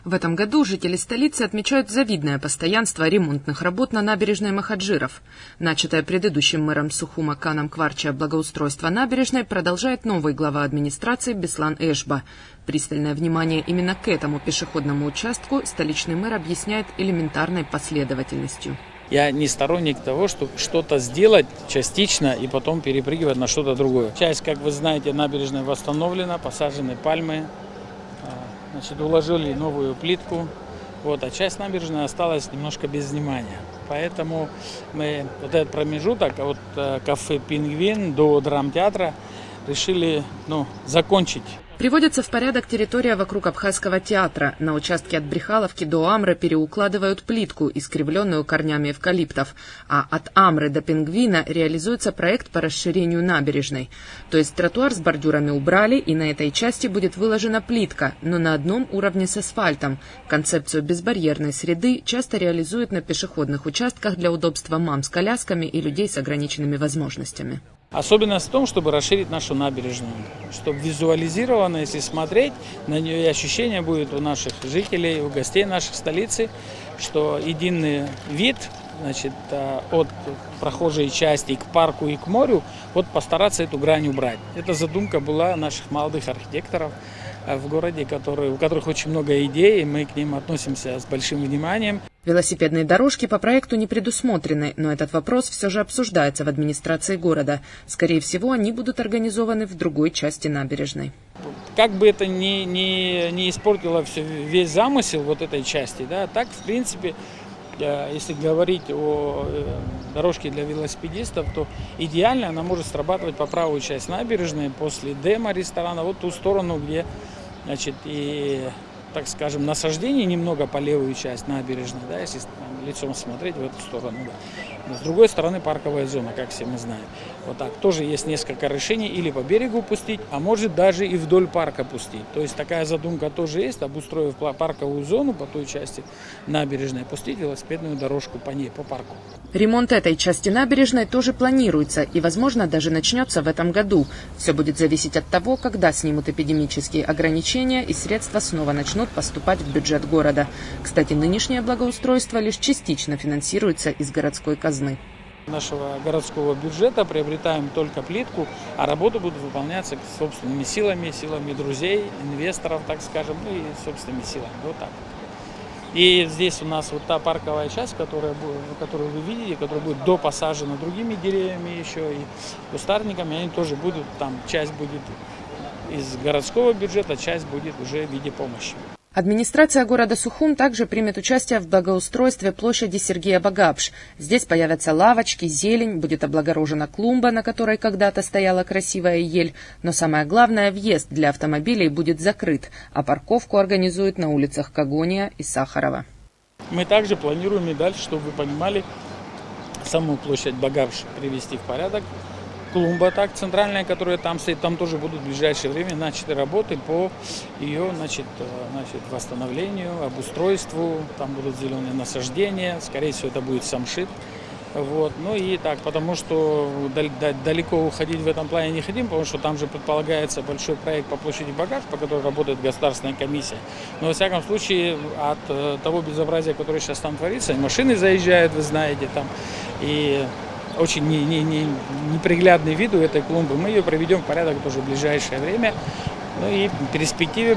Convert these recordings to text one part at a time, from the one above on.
В этом году жители столицы отмечают завидное постоянство ремонтных работ на набережной Махаджиров. Начатое предыдущим мэром Сухума Каном Кварча благоустройство набережной продолжает новый глава администрации Беслан Эшба. Пристальное внимание именно к этому пешеходному участку столичный мэр объясняет элементарной последовательностью. Я не сторонник того, чтобы что-то сделать частично и потом перепрыгивать на что-то другое. Часть, как вы знаете, набережной восстановлена, посажены пальмы. Уложили новую плитку, а часть набережной осталась немножко без внимания. Поэтому мы этот промежуток от кафе «Пингвин» до драмтеатра решили закончить. Приводится в порядок территория вокруг Абхазского театра. На участке от Брехаловки до Амры переукладывают плитку, искривленную корнями эвкалиптов. А от Амры до Пингвина реализуется проект по расширению набережной. То есть тротуар с бордюрами убрали, и на этой части будет выложена плитка, но на одном уровне с асфальтом. Концепцию безбарьерной среды часто реализуют на пешеходных участках для удобства мам с колясками и людей с ограниченными возможностями. Особенность в том, чтобы расширить нашу набережную, чтобы визуализированно, если смотреть на нее, и ощущение будет у наших жителей, у гостей нашей столицы, что единый вид, от прохожей части к парку и к морю, постараться эту грань убрать. Эта задумка была наших молодых архитекторов в городе, у которых очень много идей, и мы к ним относимся с большим вниманием. Велосипедные дорожки по проекту не предусмотрены, но этот вопрос все же обсуждается в администрации города. Скорее всего, они будут организованы в другой части набережной. Как бы это не испортило весь замысел этой части, так, в принципе, если говорить о дорожке для велосипедистов, то идеально она может срабатывать по правую часть набережной после демо-ресторана, ту сторону, где, так скажем, насаждение немного по левую часть набережной, если лицом смотреть в эту сторону. Но с другой стороны парковая зона, как все мы знаем. Тоже есть несколько решений, или по берегу пустить, а может даже и вдоль парка пустить. То есть такая задумка тоже есть, обустроив парковую зону по той части набережной, пустить велосипедную дорожку по ней, по парку. Ремонт этой части набережной тоже планируется и, возможно, даже начнется в этом году. Все будет зависеть от того, когда снимут эпидемические ограничения и средства снова начнут поступать в бюджет города. Кстати, нынешнее благоустройство лишь частично финансируется из городской казны. Нашего городского бюджета приобретаем только плитку, а работы будут выполняться собственными силами друзей, инвесторов, так скажем, и собственными силами. Так. И здесь у нас та парковая часть, которую вы видите, которая будет допосажена другими деревьями еще и кустарниками, они тоже будут, часть будет из городского бюджета, часть будет уже в виде помощи. Администрация города Сухум также примет участие в благоустройстве площади Сергея Багапш. Здесь появятся лавочки, зелень, будет облагорожена клумба, на которой когда-то стояла красивая ель. Но самое главное, въезд для автомобилей будет закрыт, а парковку организуют на улицах Когония и Сахарова. Мы также планируем и дальше, чтобы вы понимали, саму площадь Багапш привести в порядок. Клумба центральная, которая там стоит, там тоже будут в ближайшее время начаты работы по ее восстановлению, обустройству. Там будут зеленые насаждения, скорее всего это будет самшит. Потому что далеко уходить в этом плане не хотим, потому что там же предполагается большой проект по площади Багапш, по которой работает государственная комиссия. Но во всяком случае от того безобразия, которое сейчас там творится, машины заезжают, вы знаете, и очень неприглядный вид у этой клумбы. Мы ее приведем в порядок тоже в ближайшее время. И в перспективе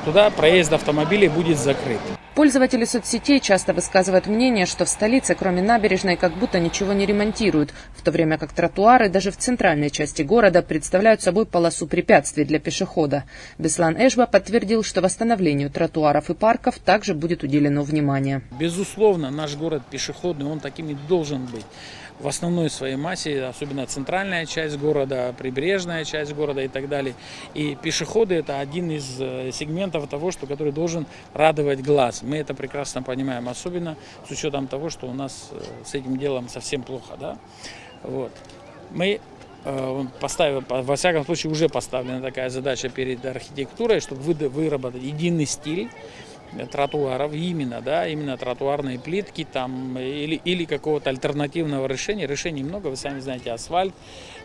туда проезд автомобилей будет закрыт. Пользователи соцсетей часто высказывают мнение, что в столице, кроме набережной, как будто ничего не ремонтируют, в то время как тротуары даже в центральной части города представляют собой полосу препятствий для пешехода. Беслан Эшба подтвердил, что восстановлению тротуаров и парков также будет уделено внимание. Безусловно, наш город пешеходный, он таким и должен быть. В основной своей массе, особенно центральная часть города, прибрежная часть города и так далее. И пешеходы – это один из сегментов того, который должен радовать глаз. Мы это прекрасно понимаем, особенно с учетом того, что у нас с этим делом совсем плохо. Мы во всяком случае уже поставлена такая задача перед архитектурой, чтобы выработать единый стиль. тротуаров, именно тротуарные плитки там, или какого-то альтернативного решения. Решений много, вы сами знаете, асфальт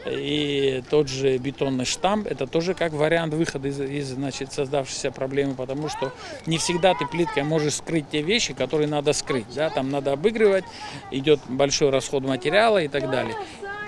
и тот же бетонный штамп. Это тоже как вариант выхода из создавшейся проблемы, потому что не всегда ты плиткой можешь скрыть те вещи, которые надо скрыть. Да? Там надо обыгрывать, идет большой расход материала и так далее.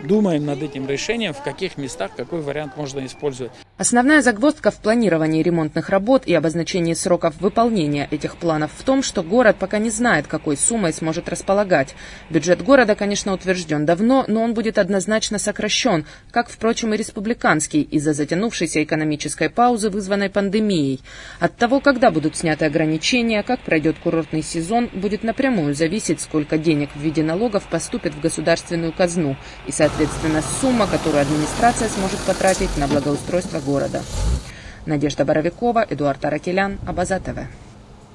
Думаем над этим решением, в каких местах какой вариант можно использовать. Основная загвоздка в планировании ремонтных работ и обозначении сроков выполнения этих планов в том, что город пока не знает, какой суммой сможет располагать. Бюджет города, конечно, утвержден давно, но он будет однозначно сокращен, как, впрочем, и республиканский, из-за затянувшейся экономической паузы, вызванной пандемией. От того, когда будут сняты ограничения, как пройдет курортный сезон, будет напрямую зависеть, сколько денег в виде налогов поступит в государственную казну и, соответственно, сумма, которую администрация сможет потратить на благоустройство города. Надежда Боровикова, Эдуард Аракелян, Абаза ТВ.